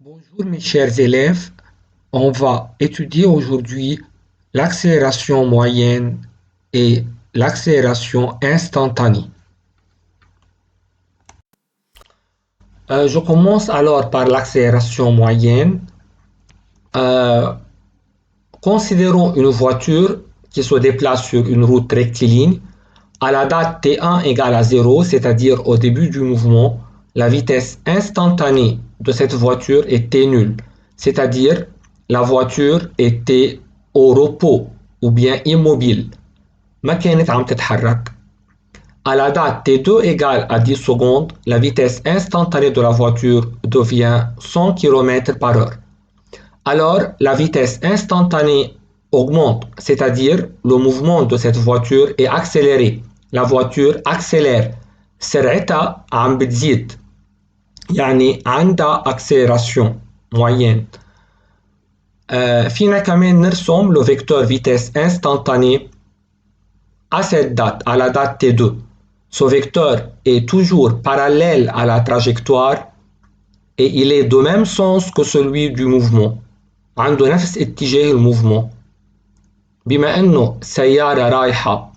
Bonjour mes chers élèves, on va étudier aujourd'hui l'accélération moyenne et l'accélération instantanée. Je commence alors par l'accélération moyenne. Euh, Considérons une voiture qui se déplace sur une route rectiligne. À la date t1 égale à 0, c'est-à-dire au début du mouvement, la vitesse instantanée de cette voiture est t nulle, c'est-à-dire la voiture était au repos ou bien immobile. ما كانت عم تتحرك. À la date t2 égale à 10 secondes, la vitesse instantanée de la voiture devient 100 km par heure. Alors, la vitesse instantanée augmente, c'est-à-dire le mouvement de cette voiture est accéléré. La voiture accélère. سرعتها عم بتزيد. يعني عندها accélération moyenne. فينا كمان نرسم le vecteur vitesse instantanée à cette date, à la date T2. Ce vecteur est toujours parallèle à la trajectoire et il est de même sens que celui du mouvement. عنده نفس اتجاه الموفمون. بما انه سيارة رايحة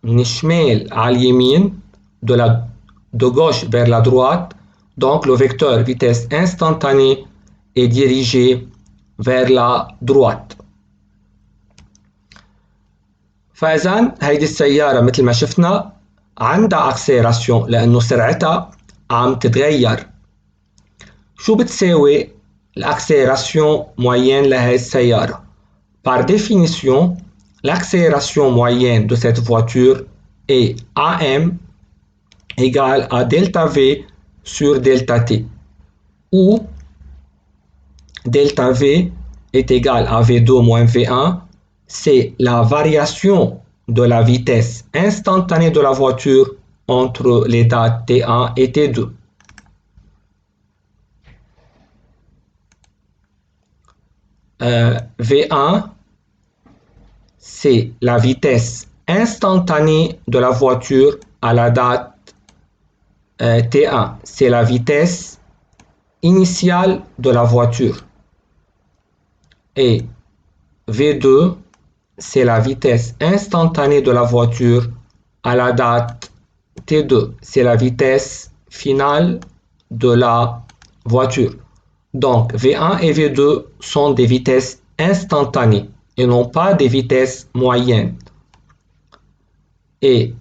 من الشمال على اليمين de gauche vers la droite, donc le vecteur vitesse instantanée est dirigé vers la droite. فإذا هيدي السيارة مثل ما شفنا عندها accélération لأنه سرعتها عم تتغير. شو بتساوي l'accélération moyenne لهي السيارة؟ Par définition, l'accélération moyenne de cette voiture est AM égale à delta V sur delta T, où delta V est égal à V2 moins V1, c'est la variation de la vitesse instantanée de la voiture entre les dates T1 et T2. V1, c'est la vitesse instantanée de la voiture à la date T1. C'est la vitesse initiale de la voiture. Et V2, c'est la vitesse instantanée de la voiture à la date T2. C'est la vitesse finale de la voiture. Donc V1 et V2 sont des vitesses instantanées et non pas des vitesses moyennes. Et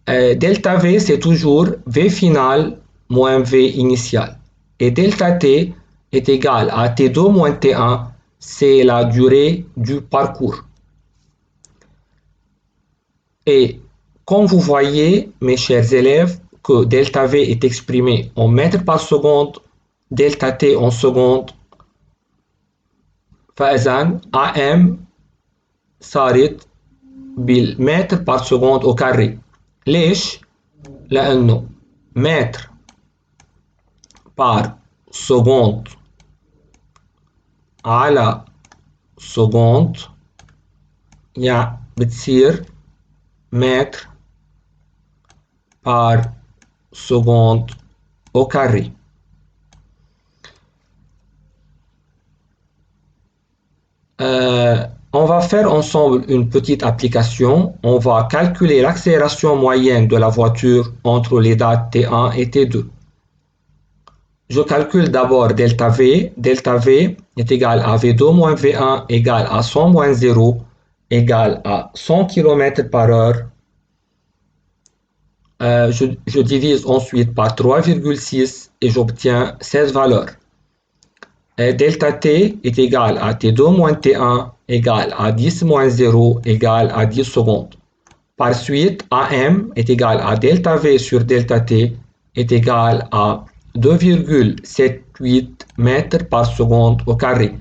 delta V, c'est toujours V final moins V initial. Et delta T est égal à T2 moins T1, c'est la durée du parcours. Et comme vous voyez, mes chers élèves, que delta V est exprimé en mètres par seconde, delta T en seconde, فإذا AM صارت بالمتر par seconde au carré. ليش؟ لأنه متر par seconde على seconde يعني بتصير متر par seconde au carré. On va faire ensemble une petite application. On va calculer l'accélération moyenne de la voiture entre les dates T1 et T2. Je calcule d'abord delta V. Delta V est égal à V2 moins V1 égale à 100 moins 0 égale à 100 km par heure. Je divise ensuite par 3,6 et j'obtiens cette valeur. Delta T est égal à T2 moins T1 égale à 10 moins 0 égale à 10 secondes. Par suite, AM est égal à delta V sur delta T est égal à 2,78 mètres par seconde au carré.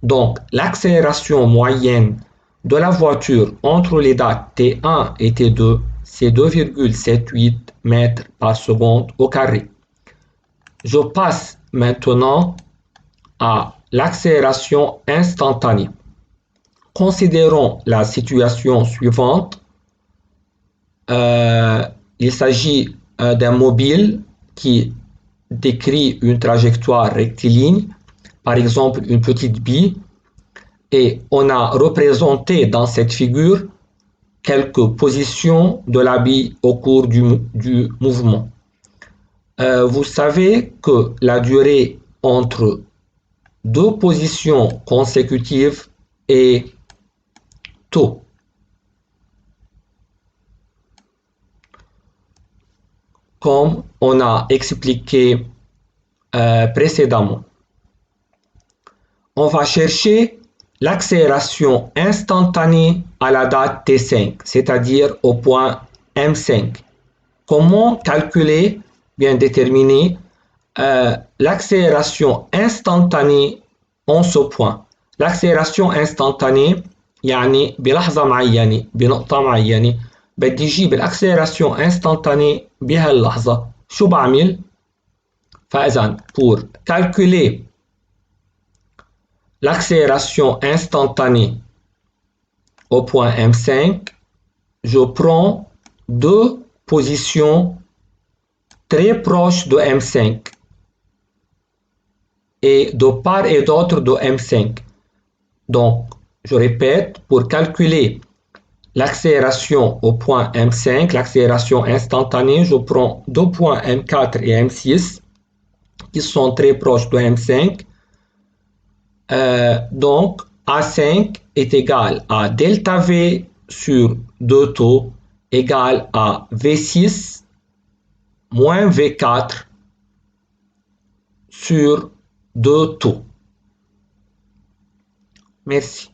Donc, l'accélération moyenne de la voiture entre les dates T1 et T2, c'est 2,78 mètres par seconde au carré. Je passe maintenant à l'accélération instantanée. Considérons la situation suivante. Il s'agit d'un mobile qui décrit une trajectoire rectiligne, par exemple une petite bille, et on a représenté dans cette figure quelques positions de la bille au cours du mouvement. Vous savez que la durée entre deux positions consécutives est tau, comme on a expliqué précédemment. On va chercher l'accélération instantanée à la date T5, c'est-à-dire au point M5. Comment calculer, bien déterminer, l'accélération instantanée en ce point? L'accélération instantanée يعني بلحظة معينة بنقطة معينة بدي أجيب الأكسلراسيون instantanée بهاللحظة شو بعمل؟ فإذا pour calculer l'accélération instantanée au point M5, je prends deux positions très proches de M5 et de part et d'autre de M5. Donc, je répète, pour calculer l'accélération au point M5, l'accélération instantanée, je prends deux points M4 et M6 qui sont très proches de M5. Donc, A5 est égal à delta V sur 2 taux égal à V6 moins V4 sur 2 taux. Merci.